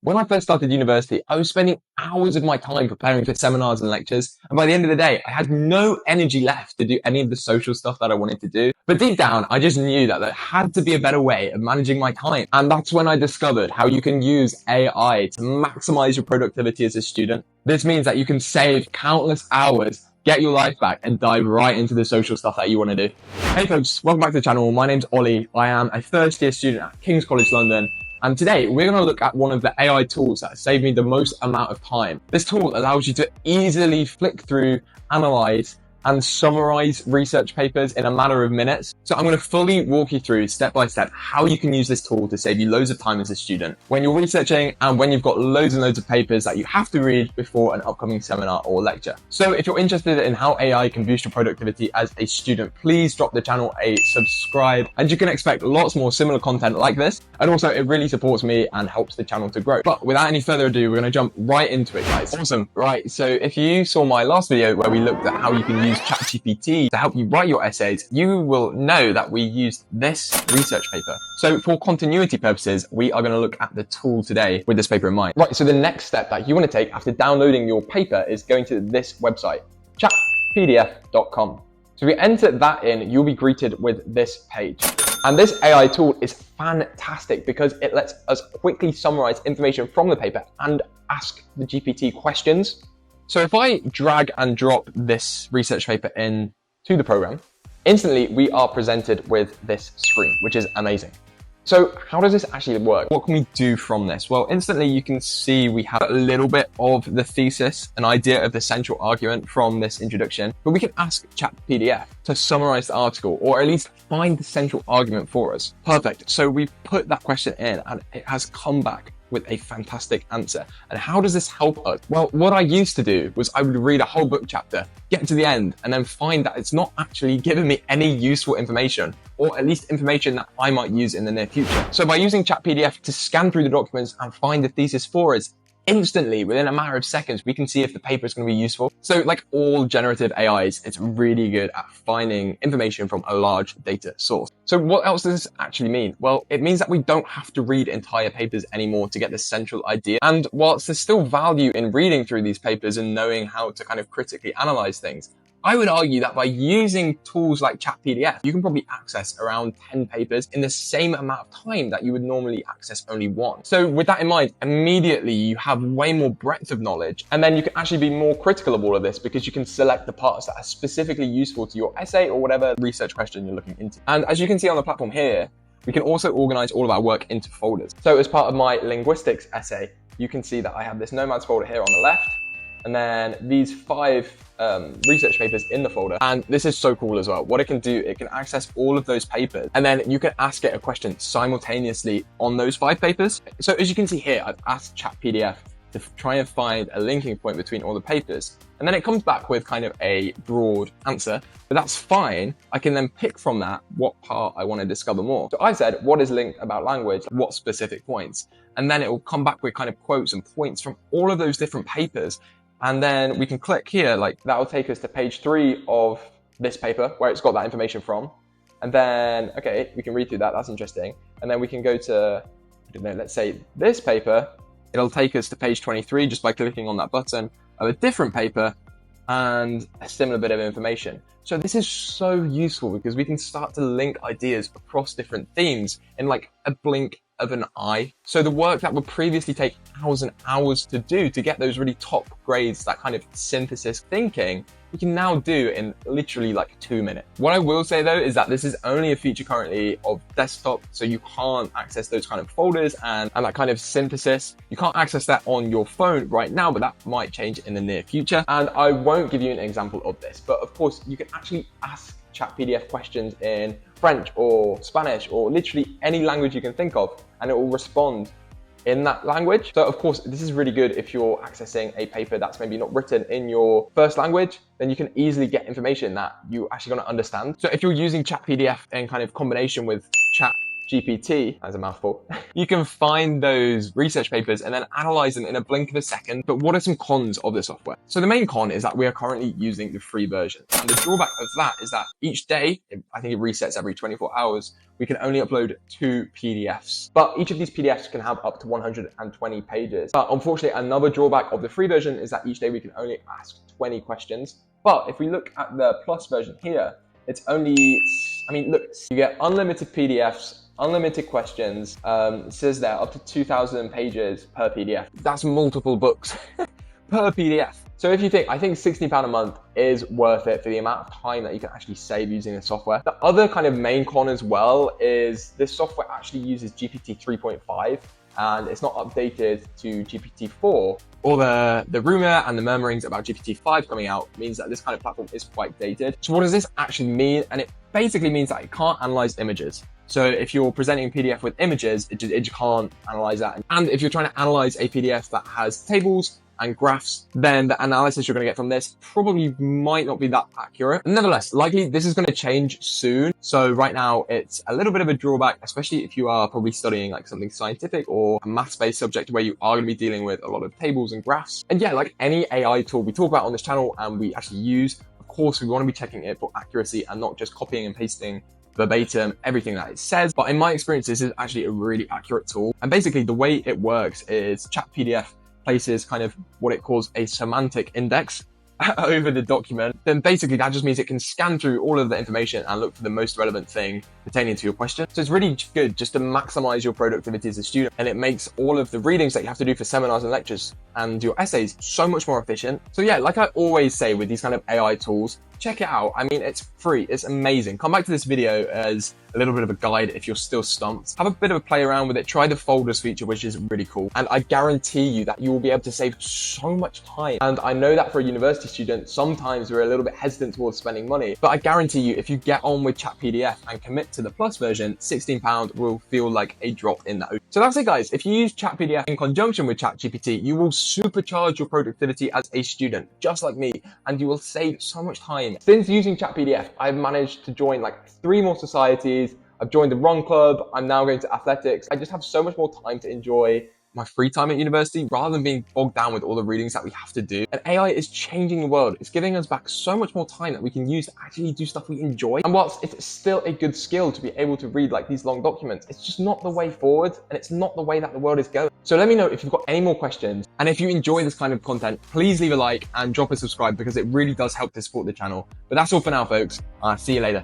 When I first started university, I was spending hours of my time preparing for seminars and lectures. And by the end of the day, I had no energy left to do any of the social stuff that I wanted to do. But deep down, I just knew that there had to be a better way of managing my time. And that's when I discovered how you can use AI to maximize your productivity as a student. This means that you can save countless hours, get your life back, and dive right into the social stuff that you want to do. Hey folks, welcome back to the channel. My name's Ollie. I am a first year student at King's College London. And today we're going to look at one of the AI tools that saved me the most amount of time. This tool allows you to easily flick through, analyze, and summarize research papers in a matter of minutes. So I'm going to fully walk you through step by step how you can use this tool to save you loads of time as a student when you're researching and when you've got loads and loads of papers that you have to read before an upcoming seminar or lecture. So if you're interested in how AI can boost your productivity as a student, please drop the channel a subscribe and you can expect lots more similar content like this. And also it really supports me and helps the channel to grow. But without any further ado, we're going to jump right into it, guys. Awesome. Right. So if you saw my last video where we looked at how you can use ChatGPT to help you write your essays, you will know that we used this research paper. So for continuity purposes, we are going to look at the tool today with this paper in mind. Right, so the next step that you want to take after downloading your paper is going to this website, chatpdf.com. So if you enter that in, you'll be greeted with this page. And this AI tool is fantastic because it lets us quickly summarize information from the paper and ask the GPT questions. So if I drag and drop this research paper in to the program, instantly we are presented with this screen, which is amazing. So how does this actually work? What can we do from this? Well, instantly you can see we have a little bit of the thesis, an idea of the central argument from this introduction, but we can ask ChatPDF to summarize the article or at least find the central argument for us. Perfect. So we put that question in and it has come back with a fantastic answer. And how does this help us? Well, what I used to do was I would read a whole book chapter, get to the end, and then find that it's not actually giving me any useful information, or at least information that I might use in the near future. So by using ChatPDF to scan through the documents and find the thesis for us, instantly, within a matter of seconds, we can see if the paper is going to be useful. So like all generative AIs, it's really good at finding information from a large data source. So what else does this actually mean? Well, it means that we don't have to read entire papers anymore to get the central idea. And whilst there's still value in reading through these papers and knowing how to kind of critically analyze things, I would argue that by using tools like ChatPDF, you can probably access around 10 papers in the same amount of time that you would normally access only one. So with that in mind, immediately you have way more breadth of knowledge, and then you can actually be more critical of all of this because you can select the parts that are specifically useful to your essay or whatever research question you're looking into. And as you can see on the platform here, we can also organize all of our work into folders. So as part of my linguistics essay, you can see that I have this nomads folder here on the left, and then these 5 research papers in the folder. And this is so cool as well. What it can do, it can access all of those papers, and then you can ask it a question simultaneously on those 5 papers. So as you can see here, I've asked ChatPDF to try and find a linking point between all the papers. And then it comes back with kind of a broad answer, but that's fine. I can then pick from that what part I want to discover more. So I said, what is linked about language? What specific points? And then it will come back with kind of quotes and points from all of those different papers. And then we can click here, like that will take us to page 3 of this paper where it's got that information from. And then, okay, we can read through that. That's interesting. And then we can go to, I don't know, let's say this paper. It'll take us to page 23 just by clicking on that button of a different paper and a similar bit of information. So this is so useful because we can start to link ideas across different themes in like a blink of an eye. So the work that would previously take hours and hours to do to get those really top grades, that kind of synthesis thinking, we can now do in literally like 2 minutes. What I will say though is that this is only a feature currently of desktop, so you can't access those kind of folders and that kind of synthesis. You can't access that on your phone right now, but that might change in the near future. And I won't give you an example of this, but of course you can actually ask ChatPDF questions in French or Spanish or literally any language you can think of, and it will respond in that language. So of course, this is really good if you're accessing a paper that's maybe not written in your first language, then you can easily get information that you're actually going to understand. So if you're using ChatPDF in kind of combination with GPT, as a mouthful, you can find those research papers and then analyze them in a blink of a second. But what are some cons of the software? So the main con is that we are currently using the free version. And the drawback of that is that each day, I think it resets every 24 hours, we can only upload 2 PDFs. But each of these PDFs can have up to 120 pages. But unfortunately, another drawback of the free version is that each day we can only ask 20 questions. But if we look at the plus version here, it's only, look, you get unlimited PDFs, unlimited questions. It says there up to 2,000 pages per PDF. That's multiple books per PDF. So if you think, I think £16 a month is worth it for the amount of time that you can actually save using the software. The other kind of main con as well is this software actually uses GPT 3.5 and it's not updated to GPT-4. All the rumor and the murmurings about GPT-5 coming out means that this kind of platform is quite dated. So what does this actually mean? And it basically means that it can't analyze images. So if you're presenting a PDF with images, it just can't analyze that. And if you're trying to analyze a PDF that has tables and graphs, then the analysis you're going to get from this probably might not be that accurate. Nevertheless, likely this is going to change soon. So right now it's a little bit of a drawback, especially if you are probably studying like something scientific or a maths-based subject where you are going to be dealing with a lot of tables and graphs. And yeah, like any AI tool we talk about on this channel and we actually use, of course, we want to be checking it for accuracy and not just copying and pasting verbatim everything that it says. But in my experience, this is actually a really accurate tool. And basically the way it works is ChatPDF places kind of what it calls a semantic index over the document. Then basically that just means it can scan through all of the information and look for the most relevant thing pertaining to your question. So it's really good just to maximize your productivity as a student, and it makes all of the readings that you have to do for seminars and lectures and your essays so much more efficient. So yeah, like I always say with these kind of AI tools, check it out. I mean, it's free, it's amazing. Come back to this video as a little bit of a guide if you're still stumped. Have a bit of a play around with it. Try the folders feature, which is really cool. And I guarantee you that you will be able to save so much time. And I know that for a university student, sometimes we're a little bit hesitant towards spending money, but I guarantee you, if you get on with ChatPDF and commit to the plus version, £16 will feel like a drop in the ocean. So that's it, guys. If you use ChatPDF in conjunction with ChatGPT, you will supercharge your productivity as a student, just like me, and you will save so much time. Since using ChatPDF, I've managed to join like 3 more societies. I've joined the Run Club. I'm now going to athletics. I just have so much more time to enjoy my free time at university rather than being bogged down with all the readings that we have to do. And AI is changing the world. It's giving us back so much more time that we can use to actually do stuff we enjoy. And whilst it's still a good skill to be able to read like these long documents, it's just not the way forward, and it's not the way that the world is going. So let me know if you've got any more questions. And if you enjoy this kind of content, please leave a like and drop a subscribe because it really does help to support the channel. But that's all for now, folks. See you later.